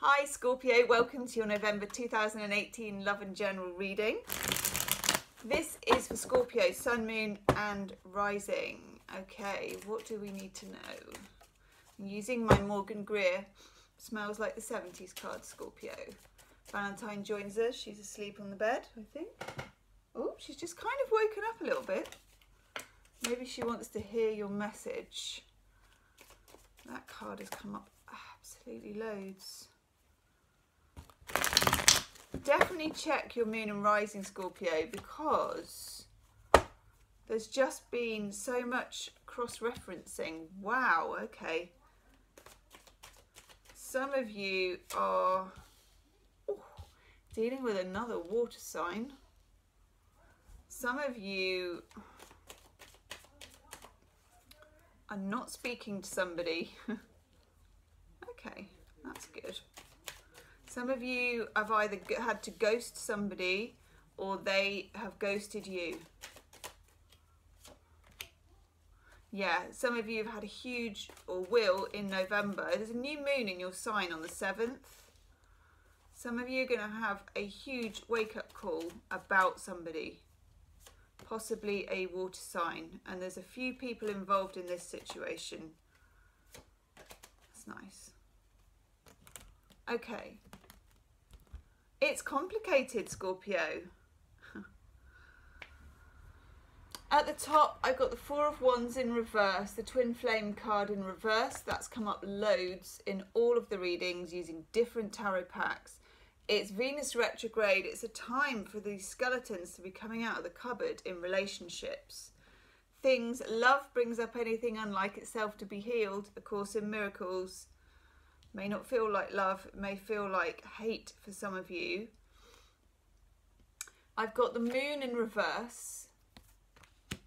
Hi Scorpio, welcome to your November 2018 Love and General reading. This is for Scorpio, Sun, Moon and Rising. Okay, what do we need to know? I'm using my Morgan Greer Smells Like the 70s card, Scorpio. Valentine joins us. She's asleep on the bed, I think. Oh, she's just kind of woken up a little bit. Maybe she wants to hear your message. That card has come up absolutely loads. Definitely check your Moon and Rising, Scorpio, because there's just been so much cross-referencing. Wow, okay. Some of you are dealing with another water sign. Some of you are not speaking to somebody. Okay, that's good. Some of you have either had to ghost somebody or they have ghosted you. Yeah, some of you have had a huge, or will in November. There's a new moon in your sign on the 7th. Some of you are going to have a huge wake-up call about somebody, possibly a water sign. And there's a few people involved in this situation. That's nice. Okay. It's complicated, Scorpio. At the top, I've got the Four of Wands in reverse, the Twin Flame card in reverse. That's come up loads in all of the readings using different tarot packs. It's Venus retrograde. It's a time for these skeletons to be coming out of the cupboard in relationships. Love brings up anything unlike itself to be healed. A Course in Miracles. May not feel like love, it may feel like hate for some of you. I've got the Moon in reverse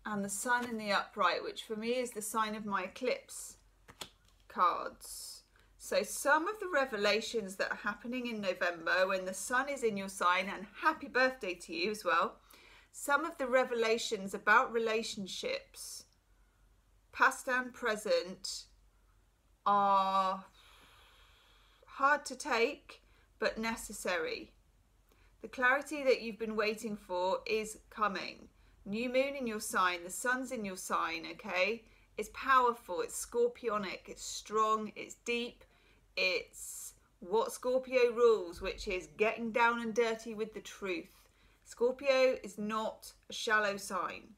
and the Sun in the upright, which for me is the sign of my eclipse cards. So some of the revelations that are happening in November when the Sun is in your sign, and happy birthday to you as well, some of the revelations about relationships, past and present, are hard to take, but necessary. The clarity that you've been waiting for is coming. New moon in your sign, the sun's in your sign, okay? It's powerful, it's scorpionic, it's strong, it's deep. It's what Scorpio rules, which is getting down and dirty with the truth. Scorpio is not a shallow sign.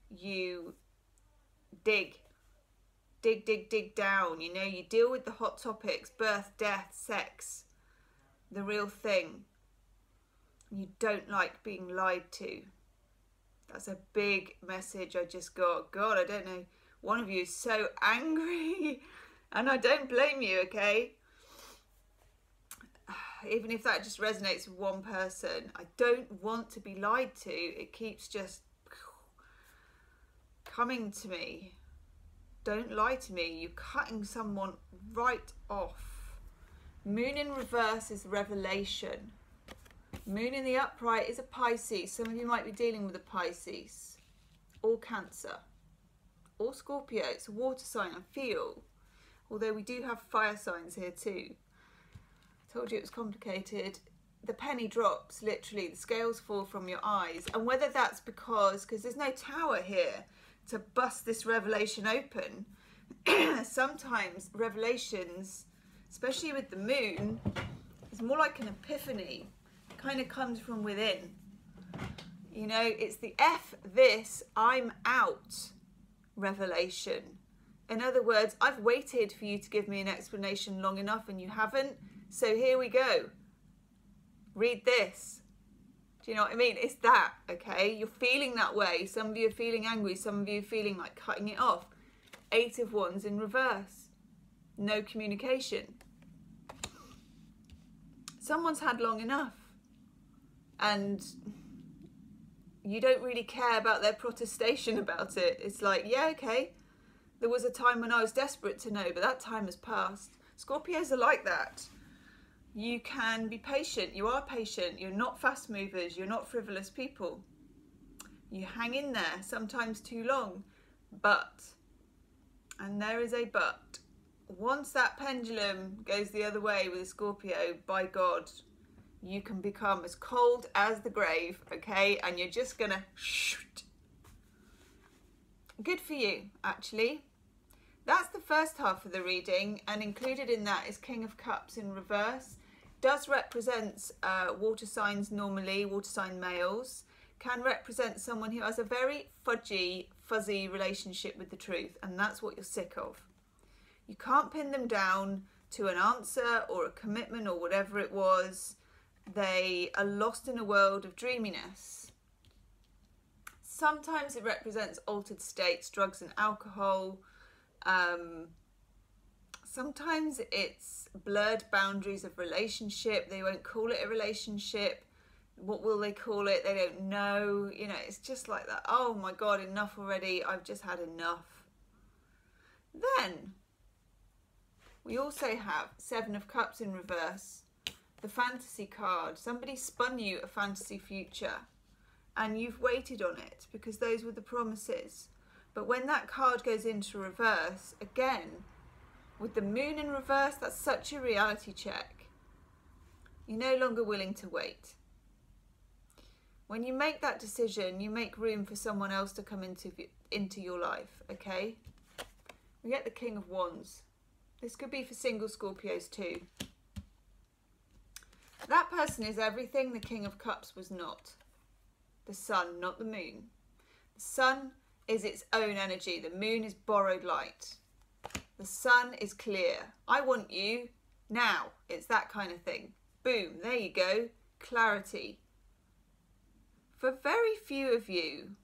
You dig down, you know, you deal with the hot topics, birth, death, sex, the real thing. You don't like being lied to. That's a big message I just got. God, I don't know. One of you is so angry, and I don't blame you, okay? Even if that just resonates with one person, I don't want to be lied to. It keeps just coming to me. Don't lie to me. You're cutting someone right off. Moon in reverse is revelation. Moon in the upright is a Pisces. Some of you might be dealing with a Pisces. Or Cancer. Or Scorpio. It's a water sign, I feel. Although we do have fire signs here too. I told you it was complicated. The penny drops, literally. The scales fall from your eyes. And whether that's because there's no tower here to bust this revelation open. Sometimes revelations, especially with the moon, is more like an epiphany. It kind of comes from within. You know, it's the F this, I'm out revelation. In other words, I've waited for you to give me an explanation long enough and you haven't. So here we go. Read this. Do you know what I mean? It's that, okay? You're feeling that way. Some of you are feeling angry. Some of you are feeling like cutting it off. 8 of Wands in reverse. No communication. Someone's had long enough. And you don't really care about their protestation about it. It's like, yeah, okay. There was a time when I was desperate to know, but that time has passed. Scorpios are like that. You can be patient. You are patient. You're not fast movers. You're not frivolous people. You hang in there, sometimes too long. But, and there is a but, once that pendulum goes the other way with a Scorpio, by God, you can become as cold as the grave, okay? And you're just gonna shoot. Good for you, actually. That's the first half of the reading, and included in that is King of Cups in reverse. Does represent water signs normally, water sign males. Can represent someone who has a very fuzzy relationship with the truth, and that's what you're sick of. You can't pin them down to an answer or a commitment or whatever it was. They are lost in a world of dreaminess. Sometimes it represents altered states, drugs and alcohol. Sometimes it's blurred boundaries of relationship. They won't call it a relationship. What will they call it? They don't know. You know, it's just like that. Oh my God, enough already. I've just had enough. Then we also have Seven of Cups in reverse, the fantasy card. Somebody spun you a fantasy future and you've waited on it because those were the promises. But when that card goes into reverse, again, with the moon in reverse, that's such a reality check. You're no longer willing to wait. When you make that decision, you make room for someone else to come into your life, okay? We get the King of Wands. This could be for single Scorpios too. That person is everything the King of Cups was not. The sun, not the moon. The sun is its own energy. The moon is borrowed light. The sun is clear. I want you now. It's that kind of thing. Boom, there you go. Clarity. For very few of you,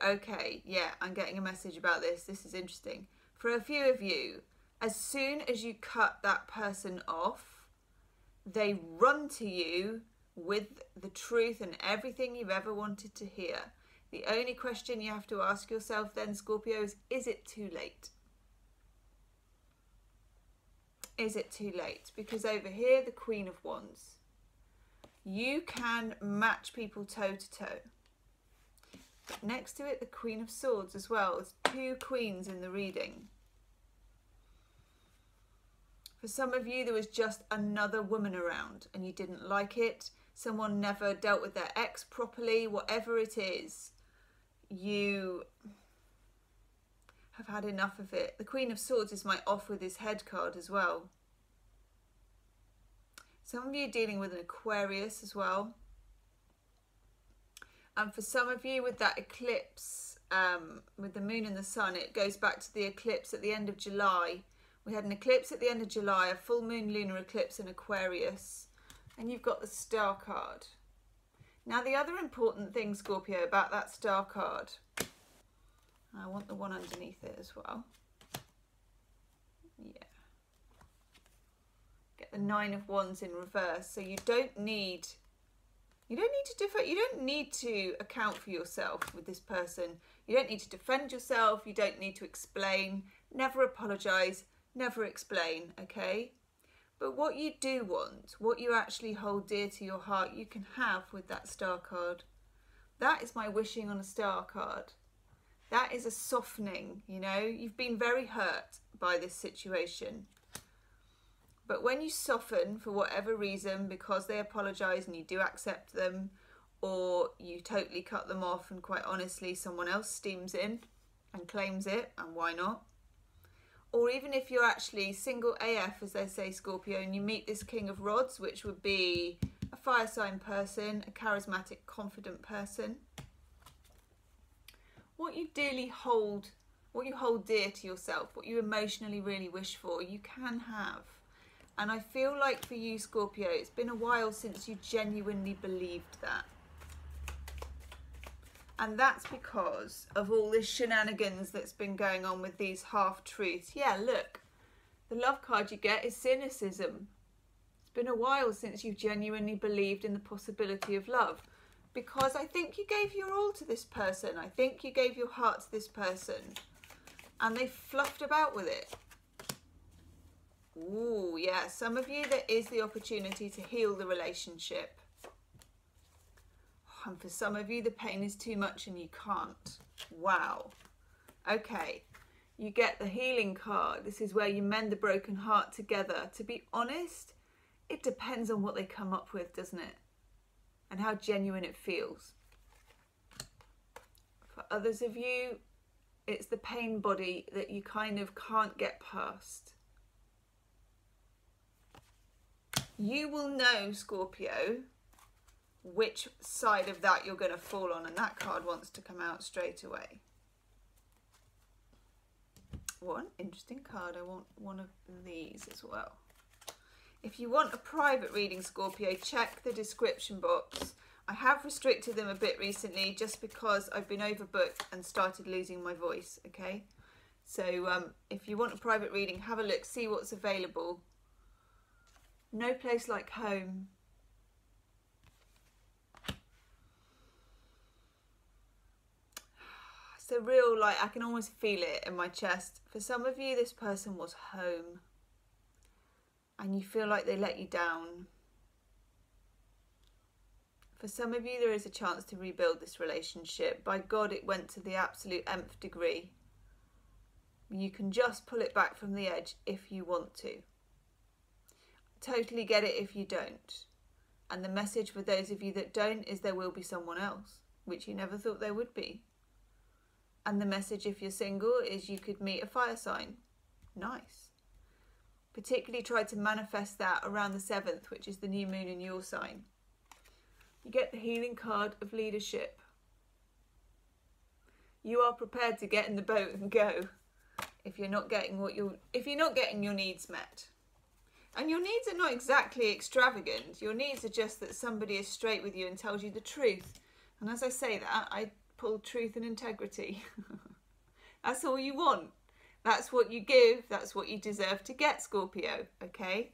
okay, yeah, I'm getting a message about this. This is interesting. For a few of you, as soon as you cut that person off, they run to you with the truth and everything you've ever wanted to hear. The only question you have to ask yourself then, Scorpio, is it too late? Is it too late? Because over here, the Queen of Wands. You can match people toe to toe. But next to it, the Queen of Swords as well. There's two queens in the reading. For some of you, there was just another woman around and you didn't like it. Someone never dealt with their ex properly, whatever it is. You have had enough of it. The Queen of Swords is my off with his head card as well. Some of you are dealing with an Aquarius as well. And for some of you with that eclipse, with the moon and the sun, it goes back to the eclipse at the end of July. We had an eclipse at the end of July, a full moon lunar eclipse in Aquarius. And you've got the Star card. Now the other important thing, Scorpio, about that Star card, I want the one underneath it as well. Yeah. Get the Nine of Wands in reverse. So you don't need to account for yourself with this person. You don't need to defend yourself. You don't need to explain. Never apologize. Never explain, okay? But what you do want, what you actually hold dear to your heart, you can have with that Star card. That is my wishing on a Star card. That is a softening, you know. You've been very hurt by this situation. But when you soften for whatever reason, because they apologise and you do accept them, or you totally cut them off and quite honestly someone else steams in and claims it, and why not? Or even if you're actually single AF, as they say, Scorpio, and you meet this King of Rods, which would be a fire sign person, a charismatic, confident person. What you dearly hold, what you hold dear to yourself, what you emotionally really wish for, you can have. And I feel like for you, Scorpio, it's been a while since you genuinely believed that. And that's because of all this shenanigans that's been going on with these half-truths. Yeah, look, the love card you get is cynicism. It's been a while since you've genuinely believed in the possibility of love. Because I think you gave your all to this person. I think you gave your heart to this person. And they fluffed about with it. Ooh, yeah, some of you, there is the opportunity to heal the relationship. And for some of you, the pain is too much and you can't. Wow. Okay. you get the healing card. This is where you mend the broken heart together. To be honest, it depends on what they come up with, doesn't it? And how genuine it feels. For others of you, it's the pain body that you kind of can't get past. You will know, Scorpio, which side of that you're going to fall on, and that card wants to come out straight away. What an interesting card. I want one of these as well. If you want a private reading, Scorpio, check the description box. I have restricted them a bit recently just because I've been overbooked and started losing my voice, okay? So if you want a private reading, have a look, see what's available. No place like home. So real, like, I can almost feel it in my chest. For some of you, this person was home. And you feel like they let you down. For some of you, there is a chance to rebuild this relationship. By God, it went to the absolute nth degree. You can just pull it back from the edge if you want to. Totally get it if you don't. And the message for those of you that don't is there will be someone else, which you never thought there would be. And the message if you're single is you could meet a fire sign. Nice. Particularly try to manifest that around the 7th, which is the new moon in your sign. You get the healing card of leadership. You are prepared to get in the boat and go if you're not getting your needs met. And your needs are not exactly extravagant. Your needs are just that somebody is straight with you and tells you the truth. And as I say that, I pull truth and integrity. That's all you want. That's what you give. That's what you deserve to get, Scorpio. Okay?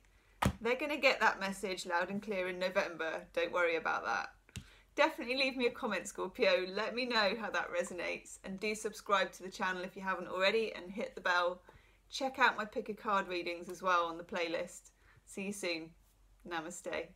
They're going to get that message loud and clear in November. Don't worry about that. Definitely leave me a comment, Scorpio. Let me know how that resonates. And do subscribe to the channel if you haven't already and hit the bell. Check out my pick a card readings as well on the playlist. See you soon. Namaste.